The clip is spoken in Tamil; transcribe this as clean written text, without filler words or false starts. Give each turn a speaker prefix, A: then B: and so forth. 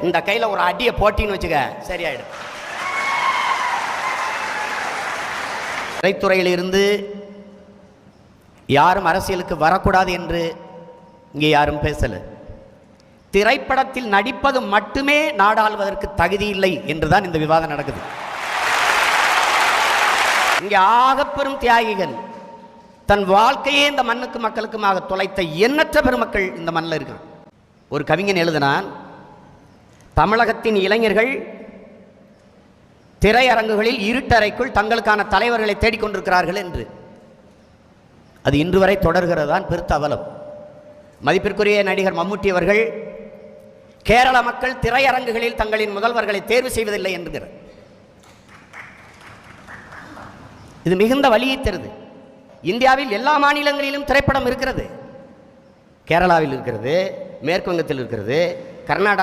A: இந்த கையில் ஒரு அடியை போட்டின்னு வச்சுக்க, சரியாயிடும். திரைத்துறையிலிருந்து யாரும் அரசியலுக்கு வரக்கூடாது என்று இங்கே யாரும் பேசல. திரைப்படத்தில் நடிப்பது மட்டுமே நாடாளுவதற்கு தகுதி இல்லை என்றுதான் இந்த விவாதம் நடக்குது. இங்கே ஆகப்பெரும் தியாகிகள் தன் வாழ்க்கையே இந்த மண்ணுக்கு மக்களுக்குமாக தொலைத்த எண்ணற்ற பெருமக்கள் இந்த மண்ணில் இருக்கான். ஒரு கவிஞன் எழுதினான், தமிழகத்தின் இளைஞர்கள் திரையரங்குகளில் இருட்டறைக்குள் தங்களுக்கான தலைவர்களை தேடிக்கொண்டிருக்கிறார்கள் என்று. அது இன்று வரை தொடர்கிறதான் பெருத்த அவலம். மதிப்பிற்குரிய நடிகர் மம்முட்டி அவர்கள் கேரள மக்கள் திரையரங்குகளில் தங்களின் முதல்வர்களை தேர்வு செய்வதில்லை என்கிறார். இது மிகுந்த வலியை தருது. இந்தியாவில் எல்லா மாநிலங்களிலும் திரைப்படம் இருக்கிறது. கேரளாவில் இருக்கிறது, மேற்கு வங்கத்தில் இருக்கிறது, கர்நாடகா